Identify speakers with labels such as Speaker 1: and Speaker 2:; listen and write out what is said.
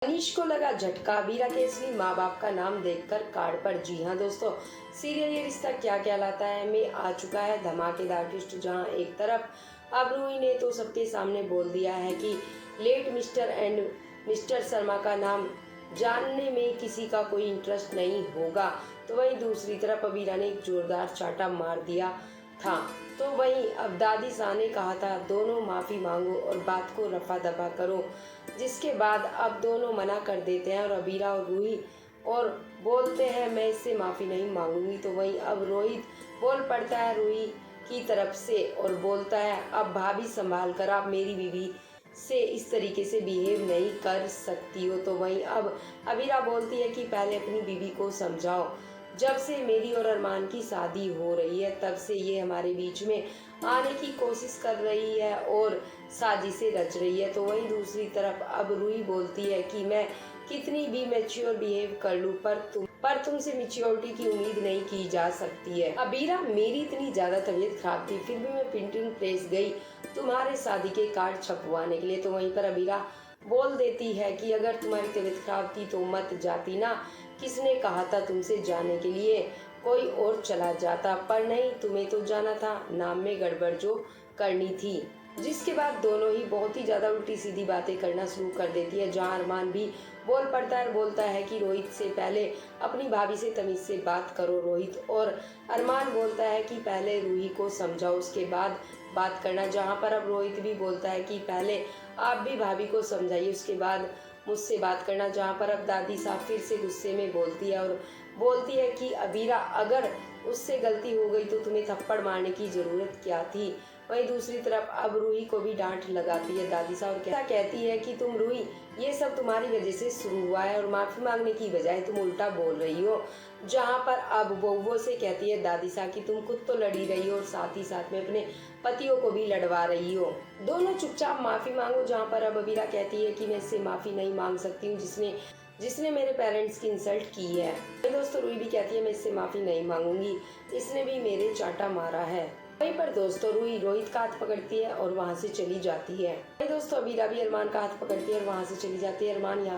Speaker 1: अनीश को लगा झटका। अबीरा केसरी माँ बाप का नाम देखकर कार्ड पर। जी हाँ दोस्तों, सीरियल ये रिश्ता क्या कहलाता है में आ चुका है धमाकेदार ट्विस्ट, जहाँ एक तरफ अब रूही ने तो सबके सामने बोल दिया है कि let mister and mister Sharma का नाम जानने में किसी का कोई इंटरेस्ट नहीं होगा, तो वहीं दूसरी तरफ अबीरा ने एक जोरदार चाटा मार दिया था। तो वहीं अब दादी शाह ने कहा था दोनों माफ़ी मांगो और बात को रफा दफा करो, जिसके बाद अब दोनों मना कर देते हैं और अबीरा और रूही और बोलते हैं मैं इससे माफ़ी नहीं मांगूंगी। तो वहीं अब रोहित बोल पड़ता है रूही की तरफ से और बोलता है अब भाभी संभाल कर, आप मेरी बीवी से इस तरीके से बिहेव नहीं कर सकती हो। तो वहीं अब अबीरा बोलती है कि पहले अपनी बीवी को समझाओ, जब से मेरी और अरमान की शादी हो रही है तब से ये हमारे बीच में आने की कोशिश कर रही है और साजिशें रच रही है। तो वहीं दूसरी तरफ अब रूही बोलती है कि मैं कितनी भी मैच्योर बिहेव कर लूं पर तुमसे मैच्योरिटी की उम्मीद नहीं की जा सकती है। अबीरा, मेरी इतनी ज्यादा तबीयत खराब थी फिर भी मैं प्रिंटिंग प्रेस गई तुम्हारे शादी के कार्ड छपवाने के लिए। तो वहीं पर अबीरा बोल देती है कि अगर तुम्हारी तबीयत खराब थी तो मत जाती ना, किसने कहा था तुमसे जाने के लिए, कोई और चला जाता, पर नहीं तुम्हें तो जाना था, नाम में गड़बड़ जो करनी थी। जिसके बाद दोनों ही बहुत ही ज्यादा उल्टी सीधी बातें करना शुरू कर देती है, जहां अरमान भी बोल पड़ता है, बोलता है कि रोहित से पहले अपनी भाभी से तमीज से बात करो रोहित, और अरमान बोलता है कि पहले रूही को समझाओ उसके बाद बात करना, जहां पर अब रोहित भी बोलता है कि पहले आप भी भाभी को समझाइए उसके बाद मुझसे बात करना, जहाँ पर अब दादी साहब फिर से गुस्से में बोलती है और बोलती है कि अबीरा अगर उससे गलती हो गई तो तुम्हें थप्पड़ मारने की जरूरत क्या थी। वहीं दूसरी तरफ अब रूही को भी डांट लगाती है दादी साहब और क्या कहती है कि तुम रूही, ये सब तुम्हारी वजह से शुरू हुआ है और माफी मांगने की बजाय तुम उल्टा बोल रही हो। जहाँ पर अब वो से कहती है दादी साहब कि तुम खुद तो लड़ी रही हो और साथ ही साथ में अपने पतियों को भी लड़वा रही हो, दोनों चुपचाप माफी मांगो। जहाँ पर अब अबीरा कहती है कि मैं इससे माफी नहीं मांग सकती हूँ जिसने मेरे पेरेंट्स की इंसल्ट की है। दोस्तों रूही भी कहती है मैं इससे माफी नहीं मांगूंगी, इसने भी मेरे चाटा मारा है। वहीं पर दोस्तों रूही रोहित का हाथ पकड़ती है और वहां से चली जाती है। दोस्तों अबीरा भी अरमान का हाथ पकड़ती है और वहां से चली जाती है। अरमान यहाँ